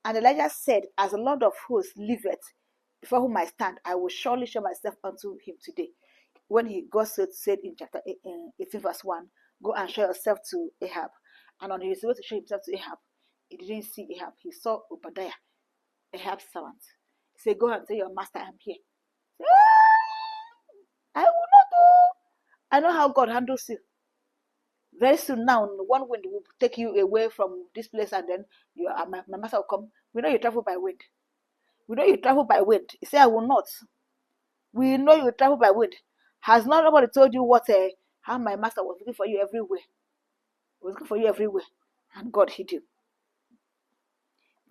And Elijah said, as the Lord of hosts liveth, before whom I stand, I will surely show myself unto him today. When God said in chapter 18, verse 1, go and show yourself to Ahab. And on his way to show himself to Ahab, he didn't see Ahab. He saw Obadiah, Ahab's servant. He said, go and tell your master I'm here. I will not go. I know how God handles you. Very soon now, one wind will take you away from this place, and then my master will come. We know you travel by wind. We know you travel by wind. He said, I will not. We know you travel by wind. Has not nobody told you how my master was looking for you everywhere? He was looking for you everywhere. And God hid you.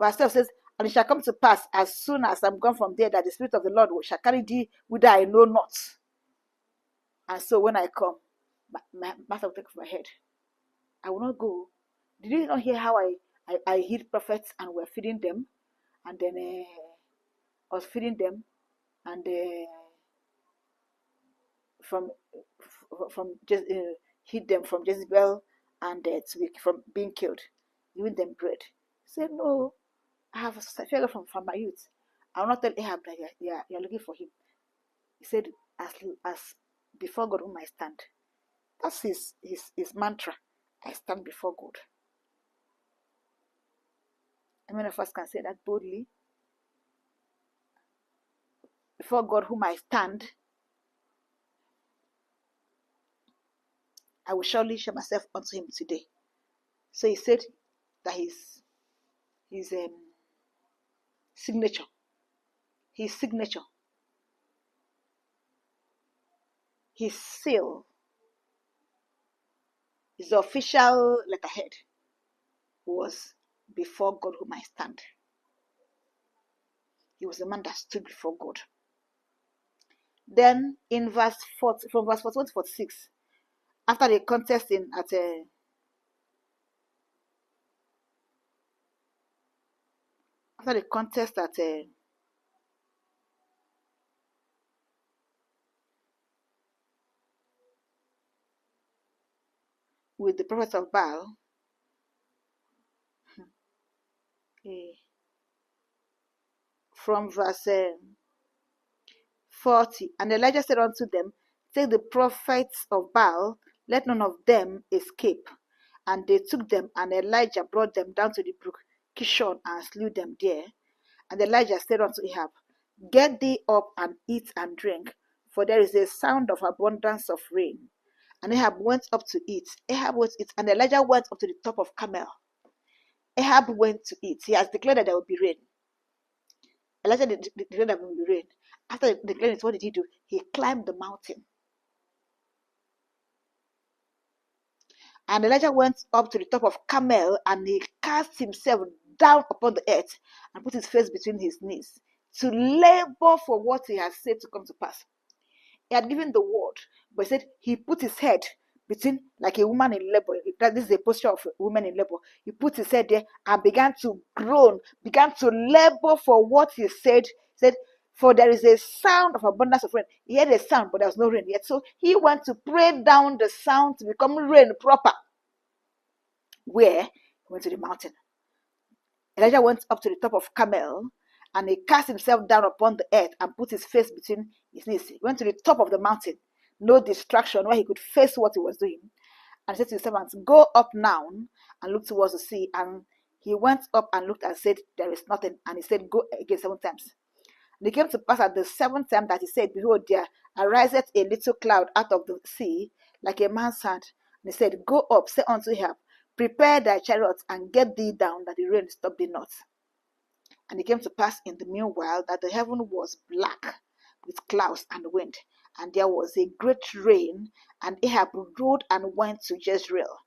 Verse 12 says, and it shall come to pass, as soon as I'm gone from there, that the Spirit of the Lord shall carry thee whither I know not. And so when I come, my master will take off my head. I will not go. Did you not hear how I hid prophets and were feeding them? And then I was feeding them, and hid them from Jezebel and from being killed, giving them bread. He said, no, I have fear from my youth. I will not tell Ahab that you're looking for him. He said, as before God whom I stand. That's his mantra. I stand before God. How many of us can say that boldly? Before God whom I stand, I will surely show myself unto him today. So he said that his signature, his seal, his official letterhead was before God whom I stand. He was a man that stood before God. Then in verse 40, from verse 41 to 46, after the contest with the prophets of Baal, from verse 40, and Elijah said unto them, take the prophets of Baal, let none of them escape. And they took them, and Elijah brought them down to the brook Kishon, and slew them there. And Elijah said unto Ahab, get thee up and eat and drink, for there is a sound of abundance of rain. And Ahab went up to eat. And Elijah went up to the top of Carmel. Ahab went to eat. He has declared that there will be rain. Elijah declared that there will be rain. After declaring it, what did he do? He climbed the mountain. And Elijah went up to the top of Carmel, and he cast himself down upon the earth and put his face between his knees to labor for what he has said to come to pass. He had given the word, but he said he put his head between, like a woman in labor. This is a posture of a woman in labor. He put his head there and began to groan, began to labor for what he said. He said, for there is a sound of abundance of rain. He heard a sound, but there was no rain yet. So he went to pray down the sound to become rain proper. Where? He went to the mountain. Elijah went up to the top of Carmel, and he cast himself down upon the earth and put his face between his knees. He went to the top of the mountain, no distraction, where he could face what he was doing. And he said to his servants, go up now and look towards the sea. And he went up and looked and said, there is nothing. And he said, go again 7 times. And it came to pass at the 7th time that he said, behold, there ariseth a little cloud out of the sea, like a man's hand. And he said, go up, say unto Ahab, prepare thy chariot and get thee down, that the rain stop thee not. And it came to pass in the meanwhile that the heaven was black with clouds and wind, and there was a great rain, and Ahab rode and went to Jezreel.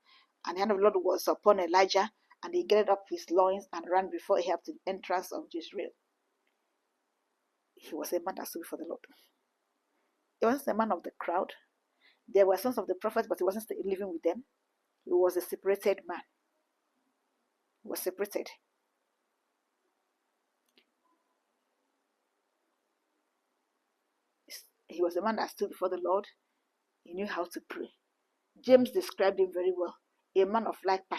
And the hand of the Lord was upon Elijah, and he gathered up his loins and ran before Ahab to the entrance of Jezreel. He was a man that stood before the Lord. He wasn't a man of the crowd. There were sons of the prophets, but he wasn't living with them. He was a separated man. He was separated. He was a man that stood before the Lord. He knew how to pray. James described him very well. A man of like passion.